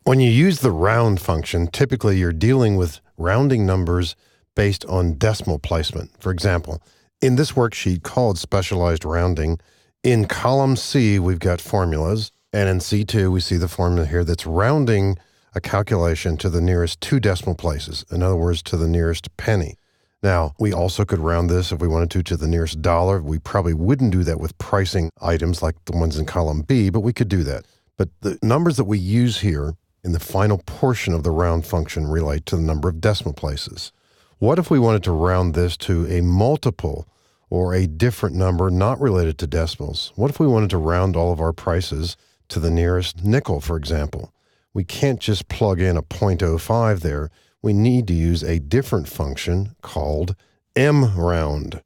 When you use the round function, typically you're dealing with rounding numbers based on decimal placement. For example, in this worksheet called Specialized Rounding, in column C, we've got formulas, and in C2, we see the formula here that's rounding a calculation to the nearest 2 decimal places. In other words, to the nearest penny. Now, we also could round this if we wanted to the nearest dollar. We probably wouldn't do that with pricing items like the ones in column B, but we could do that. But the numbers that we use here in the final portion of the round function relate to the number of decimal places. What if we wanted to round this to a multiple or a different number not related to decimals? What if we wanted to round all of our prices to the nearest nickel, for example? We can't just plug in a 0.05 there. We need to use a different function called mRound.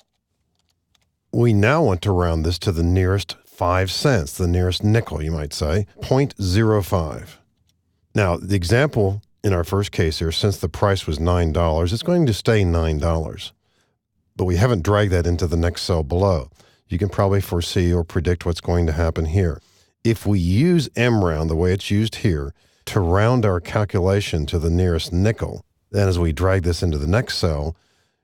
We now want to round this to the nearest 5 cents, the nearest nickel, you might say, 0.05. Now, the example in our first case here, since the price was $9, it's going to stay $9. But we haven't dragged that into the next cell below. You can probably foresee or predict what's going to happen here. If we use mRound the way it's used here to round our calculation to the nearest nickel, then as we drag this into the next cell,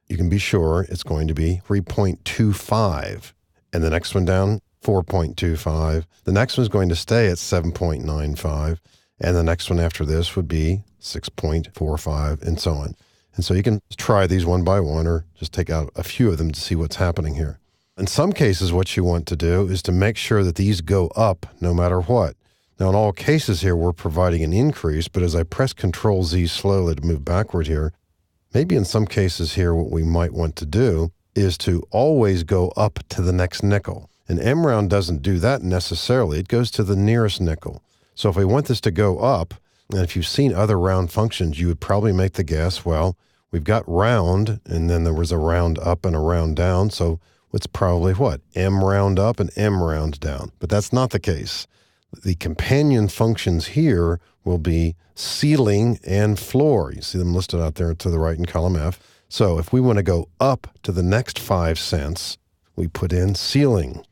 you can be sure it's going to be 3.25. And the next one down, 4.25. The next one's going to stay at 7.95. And the next one after this would be 6.45 and so on. And so you can try these one by one or just take out a few of them to see what's happening here. In some cases, what you want to do is to make sure that these go up no matter what. Now, in all cases here, we're providing an increase, but as I press Control Z slowly to move backward here, maybe in some cases here, what we might want to do is to always go up to the next nickel. And mRound doesn't do that necessarily. It goes to the nearest nickel. So if we want this to go up, and if you've seen other round functions, you would probably make the guess, well, we've got round, and then there was a round up and a round down, so it's probably what? M round up and M round down. But that's not the case. The companion functions here will be ceiling and floor. You see them listed out there to the right in column F. So if we want to go up to the next 5 cents, we put in ceiling.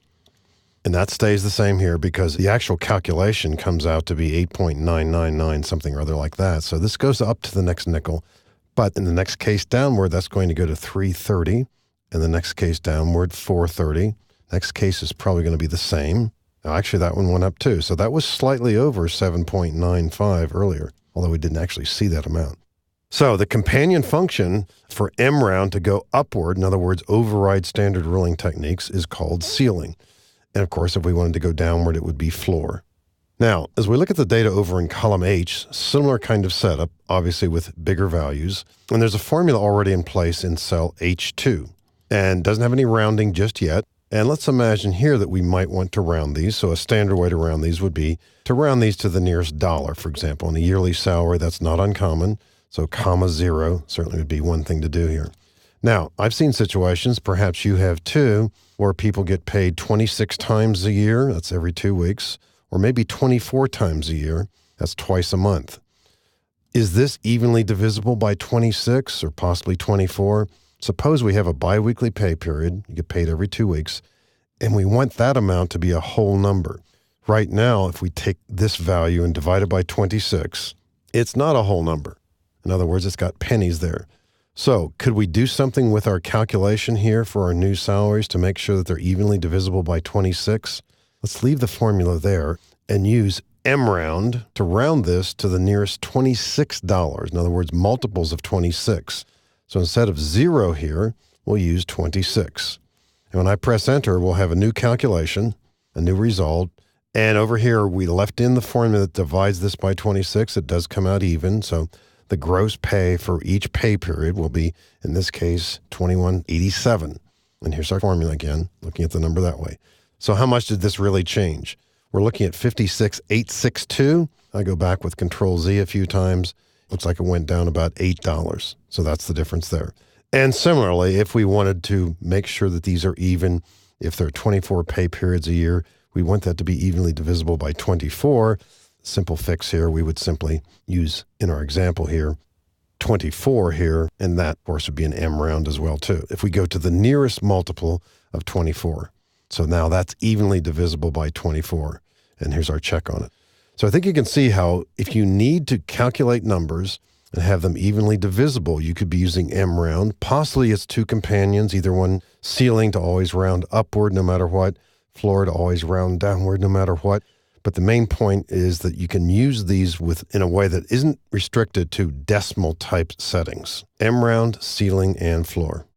And that stays the same here because the actual calculation comes out to be 8.999, something or other like that. So this goes up to the next nickel. But in the next case downward, that's going to go to 330. And the next case downward, 430. Next case is probably going to be the same. Now, actually, that one went up too. So that was slightly over 7.95 earlier, although we didn't actually see that amount. So the companion function for mRound to go upward, in other words, override standard ruling techniques, is called ceiling. And of course, if we wanted to go downward, it would be floor. Now, as we look at the data over in column H, similar kind of setup, obviously with bigger values. And there's a formula already in place in cell H2 and doesn't have any rounding just yet. And let's imagine here that we might want to round these. So a standard way to round these would be to round these to the nearest dollar, for example. In a yearly salary, that's not uncommon. So comma 0 certainly would be one thing to do here. Now, I've seen situations, perhaps you have too, where people get paid 26 times a year, that's every 2 weeks, or maybe 24 times a year, that's twice a month. Is this evenly divisible by 26 or possibly 24? Suppose we have a biweekly pay period, you get paid every 2 weeks, and we want that amount to be a whole number. Right now, if we take this value and divide it by 26, it's not a whole number. In other words, it's got pennies there. So could we do something with our calculation here for our new salaries to make sure that they're evenly divisible by 26? Let's leave the formula there and use mRound to round this to the nearest $26. In other words, multiples of 26. So instead of 0 here, we'll use 26. And when I press enter, we'll have a new calculation, a new result. And over here, we left in the formula that divides this by 26. It does come out even. So the gross pay for each pay period will be, in this case, $21.87. And here's our formula again, looking at the number that way. So how much did this really change? We're looking at $56,862. I go back with Control Z a few times. Looks like it went down about $8. So that's the difference there. And similarly, if we wanted to make sure that these are even, if there are 24 pay periods a year, we want that to be evenly divisible by 24. Simple fix here, we would simply use, in our example here, 24 here, and that, of course, would be an mRound as well, too. If we go to the nearest multiple of 24. So now that's evenly divisible by 24. And here's our check on it. So I think you can see how if you need to calculate numbers and have them evenly divisible, you could be using MROUND. Possibly it's two companions, either one ceiling to always round upward no matter what, floor to always round downward no matter what. But the main point is that you can use these in a way that isn't restricted to decimal type settings. MROUND, ceiling, and floor.